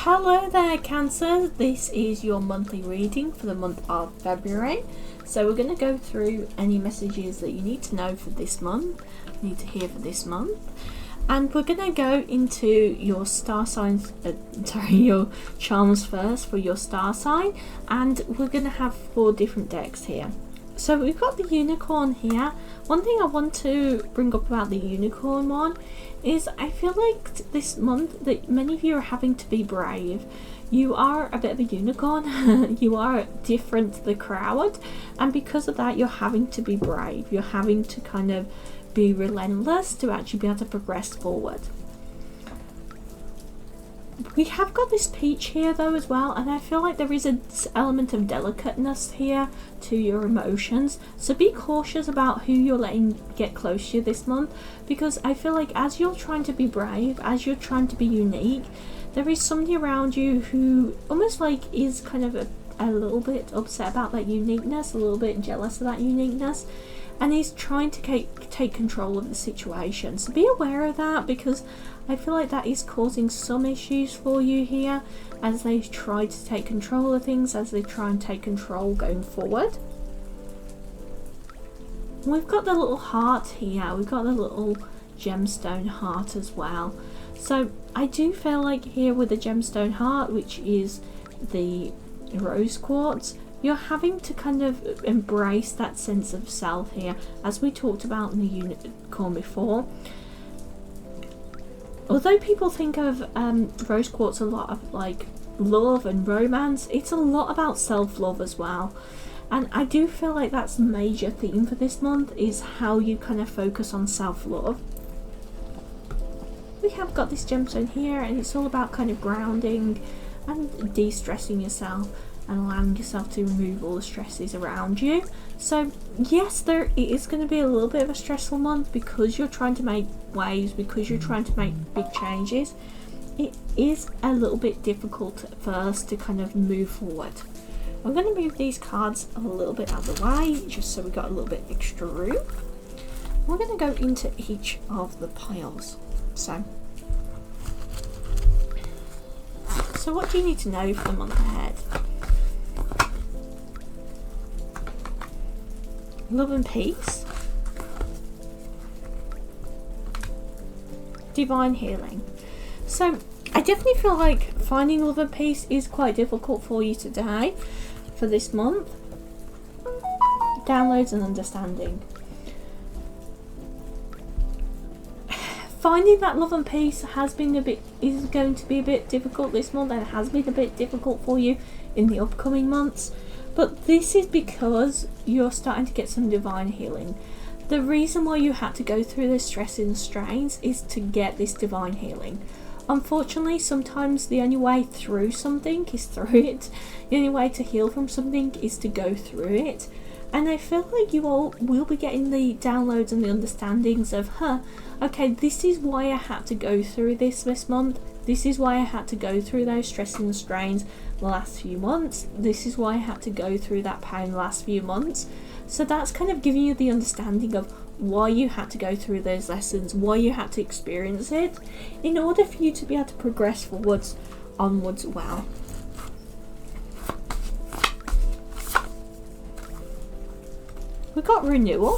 Hello there, Cancer. This is your monthly reading for the month of February. So we're going to go through any messages that you need to know for this month, need to hear for this month. And we're going to go into your star signs, your charms first for your star sign. And we're going to have 4 different decks here. So we've got the unicorn here. One thing I want to bring up about the unicorn one is I feel like this month that many of you are having to be brave. You are a bit of a unicorn. You are different to the crowd, and because of that you're having to be brave. You're having to kind of be relentless to actually be able to progress forward. We have got this peach here though as well, and I feel like there is an element of delicateness here to your emotions, so be cautious about who you're letting get close to you this month, because I feel like as you're trying to be brave, as you're trying to be unique, there is somebody around you who almost like is kind of a little bit upset about that uniqueness, a little bit jealous of that uniqueness, and he's trying to take control of the situation. So be aware of that, because I feel like that is causing some issues for you here as they try to take control of things, as they try and take control going forward. We've got the little heart here, we've got the little gemstone heart as well. So I do feel like here with the gemstone heart, which is the rose quartz, you're having to kind of embrace that sense of self here, as we talked about in the unicorn before. Although people think of rose quartz a lot of like love and romance, it's a lot about self-love as well. And I do feel like that's a major theme for this month, is how you kind of focus on self-love. We have got this gemstone here, and it's all about kind of grounding and de-stressing yourself and allowing yourself to remove all the stresses around you. So yes, it is going to be a little bit of a stressful month because you're trying to make waves, because you're trying to make big changes. It is a little bit difficult at first to kind of move forward. I'm going to move these cards a little bit out of the way just so we got a little bit extra room. We're going to go into each of the piles. So what do you need to know for the month ahead? Love and peace, divine healing. So I definitely feel like finding love and peace is quite difficult for you today for this month. Downloads and understanding. Finding that love and peace is going to be a bit difficult this month, and has been a bit difficult for you in the upcoming months. But this is because you're starting to get some divine healing. The reason why you had to go through the stress and strains is to get this divine healing. Unfortunately, sometimes the only way through something is through it. The only way to heal from something is to go through it. And I feel like you all will be getting the downloads and the understandings of, okay, this is why I had to go through this month. This is why I had to go through those stress and strains the last few months. This is why I had to go through that pain the last few months. So that's kind of giving you the understanding of why you had to go through those lessons, why you had to experience it, in order for you to be able to progress forwards, onwards well. We've got renewal,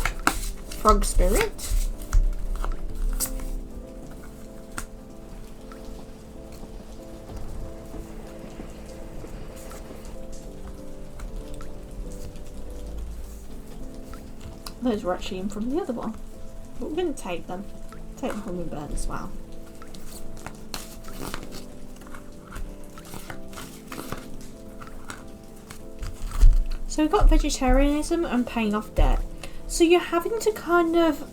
frog spirit. Those were actually in from the other one, but we're going to take them. Take the hummingbird as well. So we've got vegetarianism and paying off debt. So you're having to kind of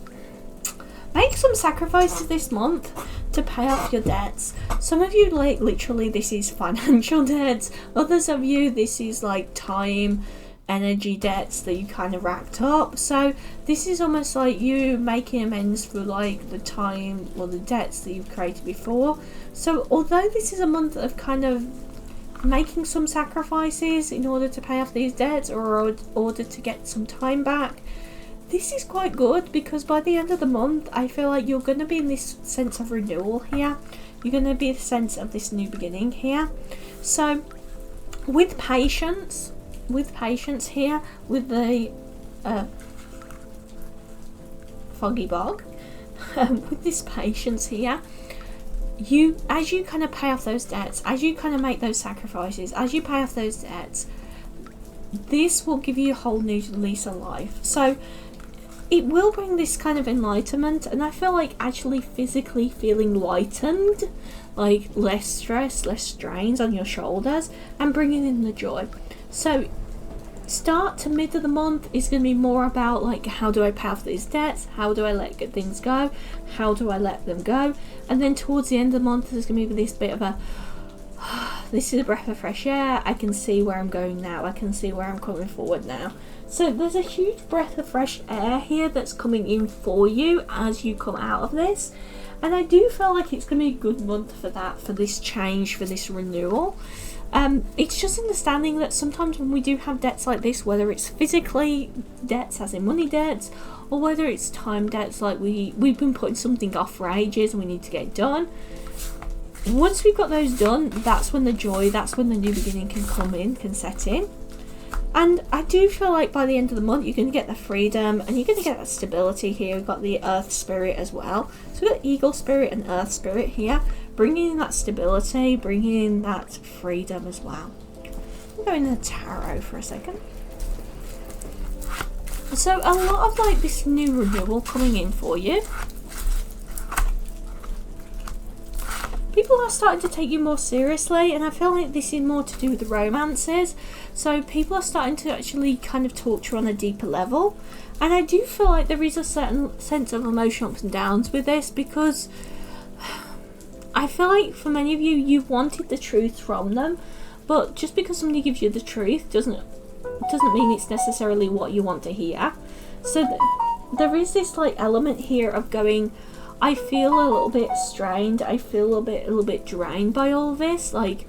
make some sacrifices this month to pay off your debts. Some of you, like, literally this is financial debts. Others of you, this is like time, energy debts that you kind of racked up. So this is almost like you making amends for like the time or the debts that you've created before. So although this is a month of kind of making some sacrifices in order to pay off these debts or in order to get some time back, this is quite good, because by the end of the month I feel like you're going to be in this sense of renewal here. you're going to be the sense of this new beginning here. So with patience here, with the foggy bog, with this patience here, as you kind of pay off those debts, as you kind of make those sacrifices, as you pay off those debts, this will give you a whole new lease of life. So it will bring this kind of enlightenment, and I feel like actually physically feeling lightened, like less stress, less strains on your shoulders, and bringing in the joy. So start to mid of the month is going to be more about like, how do I pay off these debts, how do I let good things go, how do I let them go, and then towards the end of the month there's going to be this bit of a this is a breath of fresh air, I can see where I'm going now, I can see where I'm coming forward now. So there's a huge breath of fresh air here that's coming in for you as you come out of this, and I do feel like it's going to be a good month for that, for this change, for this renewal. It's just understanding that sometimes when we do have debts like this, whether it's physically debts as in money debts, or whether it's time debts, like we've been putting something off for ages and we need to get it done, once we've got those done, that's when the joy, that's when the new beginning can come in, can set in. And I do feel like by the end of the month you're going to get the freedom and you're going to get that stability here. We've got the earth spirit as well, so we've got eagle spirit and earth spirit here, bringing in that stability, bringing in that freedom as well. I'm going to the tarot for a second. So a lot of like this new renewal coming in for you. People are starting to take you more seriously, and I feel like this is more to do with the romances. So people are starting to actually kind of talk to you on a deeper level, and I do feel like there is a certain sense of emotional ups and downs with this, because I feel like for many of you, you wanted the truth from them, but just because somebody gives you the truth doesn't mean it's necessarily what you want to hear. So there is this like element here of going, I feel a little bit strained, I feel a little bit drained by all this, like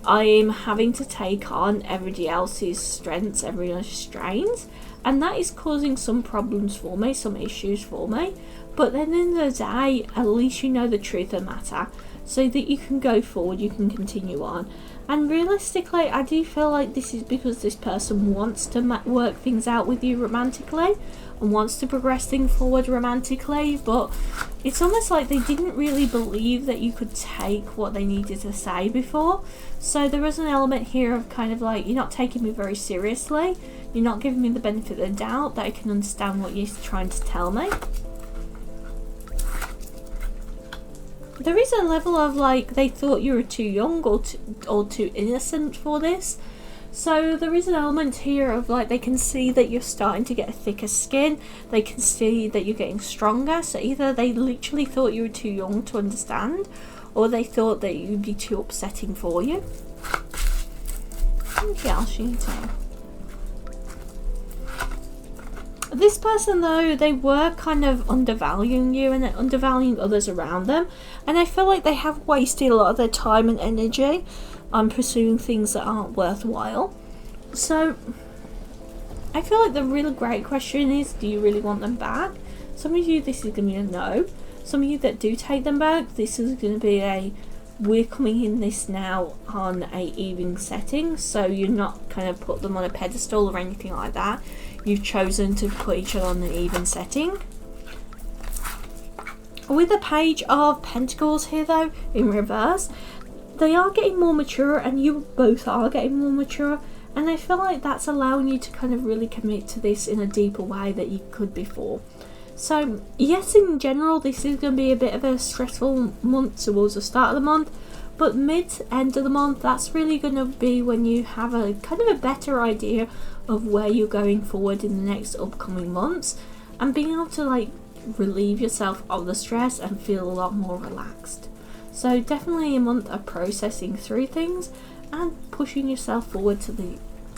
I'm having to take on everybody else's strengths, everybody else's strains, and that is causing some problems for me, some issues for me. But then in the day, at least you know the truth of the matter, so that you can go forward, you can continue on. And realistically, I do feel like this is because this person wants to work things out with you romantically and wants to progress things forward romantically, but it's almost like they didn't really believe that you could take what they needed to say before. So there is an element here of kind of like, you're not taking me very seriously, you're not giving me the benefit of the doubt that I can understand what you're trying to tell me. There is a level of like, they thought you were too young or too innocent for this. So there is an element here of like, they can see that you're starting to get a thicker skin, they can see that you're getting stronger. So either they literally thought you were too young to understand, or they thought that you'd be too upsetting for you. What else you need to know? This person though, they were kind of undervaluing you and undervaluing others around them, and I feel like they have wasted a lot of their time and energy on pursuing things that aren't worthwhile. So I feel like the really great question is, do you really want them back? Some of you, this is going to be a no. Some of you that do take them back, this is going to be a, we're coming in this now on a even setting, so you're not kind of put them on a pedestal or anything like that. You've chosen to put each other on an even setting. With the Page of Pentacles here though, in reverse, they are getting more mature, and you both are getting more mature, and I feel like that's allowing you to kind of really commit to this in a deeper way that you could before. So yes, in general this is going to be a bit of a stressful month towards the start of the month, but mid-end of the month, that's really going to be when you have a kind of a better idea of where you're going forward in the next upcoming months, and being able to like relieve yourself of the stress and feel a lot more relaxed. So definitely a month of processing through things and pushing yourself forward to the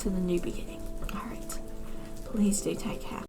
new beginning. Alright, please do take care.